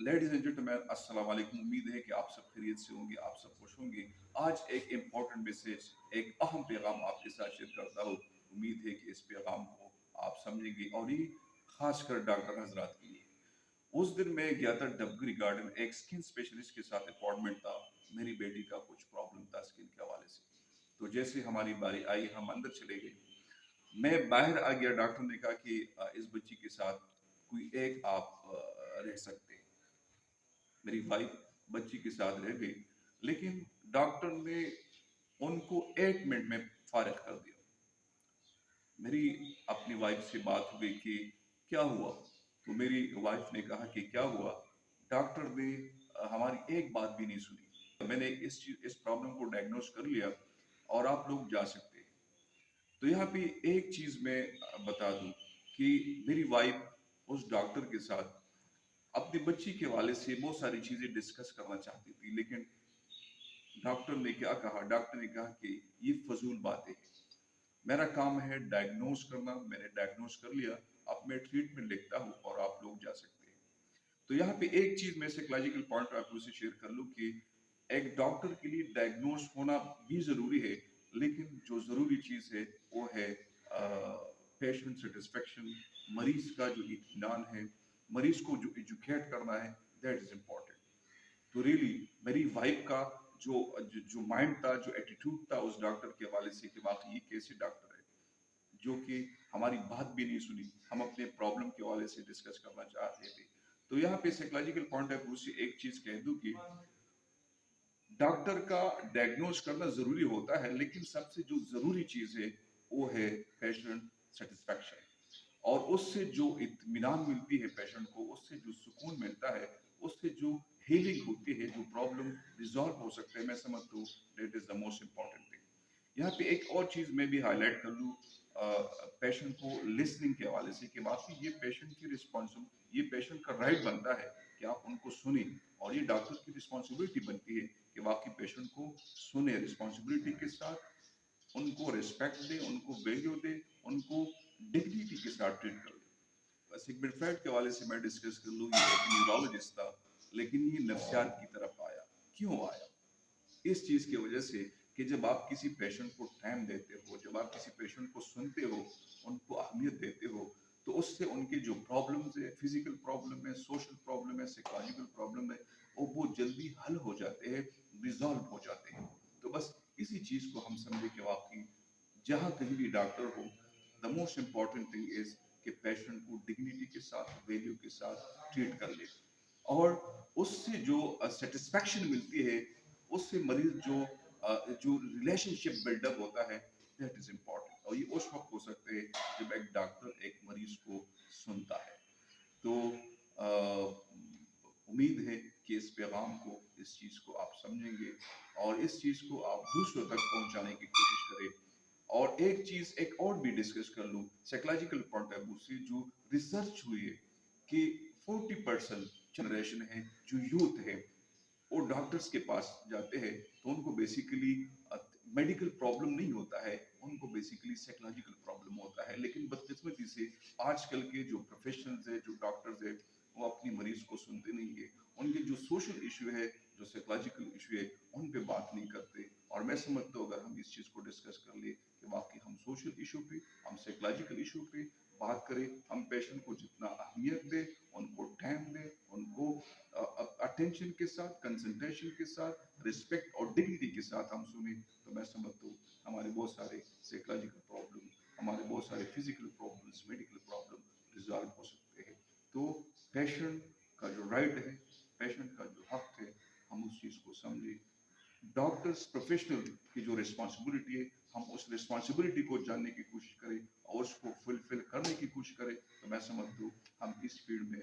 Ladies and gentleman, अस्सलाम वालेकुम। उम्मीद है कि आप सब खैरियत से होंगे, आप सब खुश होंगे। आज एक इम्पोर्टेंट मैसेज, एक अहम पैगाम आपके साथ शेयर करता हूँ। उम्मीद है कि इस पैगाम को आप समझेंगे और ये खासकर डॉक्टर हजरात के लिए। उस दिन मैं गया था डबगरी गार्डन, एक स्किन स्पेशलिस्ट के साथ अपॉइंटमेंट था। मेरी बेटी का कुछ प्रॉब्लम था स्किन के हवाले से। तो जैसे हमारी बारी आई, हम अंदर चले गए। मैं बाहर आ गया, डॉक्टर ने कहा कि इस बच्ची के साथ कोई एक आप रह सकते हैं। मेरी वाइफ बच्ची के साथ रह गई, लेकिन डॉक्टर ने उनको 1 मिनट में फारिग कर दिया। मेरी अपनी वाइफ से बात हो गई कि क्या हुआ। तो मेरी वाइफ ने कहा कि क्या हुआ, डॉक्टर ने हमारी एक बात भी नहीं सुनी। मैंने इस प्रॉब्लम को डायग्नोज कर लिया और आप लोग जा सकते हैं। तो यहाँ पे एक चीज मैं बता दूं कि मेरी वाइफ उस डॉक्टर के साथ अपनी बच्ची के हवाले से बहुत सारी चीजें डिस्कस करना चाहती थी, लेकिन डॉक्टर ने क्या कहा, डॉक्टर ने कहा कि ये फजूल बातें हैं। मेरा काम है डायग्नोज करना, मैंने डायग्नोज कर लिया। अब मैं ट्रीटमेंट लिखता हूँ और आप लोग जा सकते हैं। तो यहाँ पे एक चीज मैं साइकोलॉजिकल पॉइंट ऑफ व्यू से शेयर कर लूँ कि एक डॉक्टर के लिए डायग्नोज होना भी जरूरी है, लेकिन जो जरूरी चीज है वो है पेशेंट सेटिस्फेक्शन। मरीज का जो इत्मीनान है, मरीज को जो एजुकेट करना है, दैट इज इम्पोर्टेंट। तो रियली मेरी वाइफ का जो माइंड था, जो एटीट्यूड था उस डॉक्टर के हवाले से कि वाकई ये कैसे डॉक्टर है जो कि हमारी बात भी नहीं सुनी, हम अपने प्रॉब्लम के हवाले से डिस्कस करना चाह रहे थे। तो यहाँ पे साइकोलॉजिकल पॉइंट ऑफ व्यू से एक चीज कह दूं कि डॉक्टर का डायग्नोज करना जरूरी होता है, लेकिन सबसे जो जरूरी चीज है वो है पेशेंट सेटिस्फेक्शन। और उससे जो इत्मीनान मिलती है पेशेंट को, उससे जो सुकून मिलता है, उससे जो हीलिंग होती है, जो प्रॉब्लम रिजॉल्व हो सकते हैं, मैं समझता हूँ that is the most important thing. यहाँ पे एक और चीज मैं भी हाईलाइट कर लूँ पेशेंट को लिसनिंग के हवाले से कि वाकई ये पेशेंट की रिस्पॉन्सिबिलिटी, ये पेशेंट का राइट बनता है कि आप उनको सुने। और ये डॉक्टर की रिस्पॉन्सिबिलिटी बनती है कि वाकई पेशेंट को सुने रिस्पॉन्सिबिलिटी के साथ, उनको रिस्पेक्ट दे, उनको वैल्यू दे, उनको डिग्निटी के साथ ट्रीट कर ले। सिगमंड फ्राइड के हवाले से मैं डिस्कस कर लूँ, ये एक न्यूरोलॉजिस्ट था, लेकिन ये नफ्सियात की तरफ आया। क्यों आया? इस चीज की वजह से कि जब आप किसी पेशेंट को टाइम देते हो, जब आप किसी पेशेंट को सुनते हो, उनको अहमियत देते हो, तो उससे उनके जो प्रॉब्लम्स है, फिजिकल प्रॉब्लम है, सोशल प्रॉब्लम है, साइकोलॉजिकल प्रॉब्लम है, वो बहुत जल्दी हल हो जाते हैं, रिजॉल्व हो जाते हैं। तो बस इसी चीज को हम समझे कि वाकई जहाँ कहीं भी डॉक्टर हो, the most important thing is कि पेशेंट को डिग्निटी के साथ, वैल्यू के साथ ट्रीट कर ले। और उससे जो सेटिस्फेक्शन मिलती है, उससे मरीज जो रिलेशनशिप बिल्डअप होता है, दैट इज इम्पोर्टेंट। और ये उस वक्त हो सकते हैं जब एक डॉक्टर एक मरीज को सुनता है। तो उम्मीद है कि इस पैगाम को, इस चीज़ को आप समझेंगे और इस चीज़ को आप दूसरों तक पहुंचाने की कोशिश करें। और एक चीज़ एक और भी डिस्कस कर लूँ साइकोलॉजिकल पॉइंट ऑफ व्यू से, जो रिसर्च हुई है कि 40% जनरेशन है, जो यूथ है, वो डॉक्टर्स के पास जाते हैं तो उनको बेसिकली मेडिकल प्रॉब्लम नहीं होता है, उनको बेसिकली साइकोलॉजिकल प्रॉब्लम होता है। लेकिन बदकिस्मती से आजकल के जो प्रोफेशनल्स है, जो डॉक्टर्स है, वो अपनी मरीज को सुनते नहीं है। उनके जो सोशल इशू है, जो साइकोलॉजिकल इशू है, उन पे बात नहीं करते। और मैं समझता हूँ अगर हम इस चीज़ को डिस्कस कर ले कि वाकई हम सोशल इशू पे, हम साइकोलॉजिकल इशू पे बात करें, हम पेशेंट को जितना अहमियत दें, उनको टाइम दें, उनको अटेंशन के साथ, कंसंट्रेशन के साथ, रिस्पेक्ट और डिग्निटी के साथ हम सुने, तो मैं समझता हूँ हमारे बहुत सारे साइकोलॉजिकल प्रॉब्लम, हमारे बहुत सारे physical problems, medical problem resolve हो सकते हैं। तो पेशेंट का जो राइट है, पेशेंट का जो हक है, हम उस चीज़ को समझें। डॉक्टर्स प्रोफेशनल की जो रिस्पॉन्सिबिलिटी है, हम उस रिस्पॉन्सिबिलिटी को जानने की कोशिश करें और उसको फुलफिल करने की कोशिश करें, तो मैं समझता हूँ हम इस फील्ड में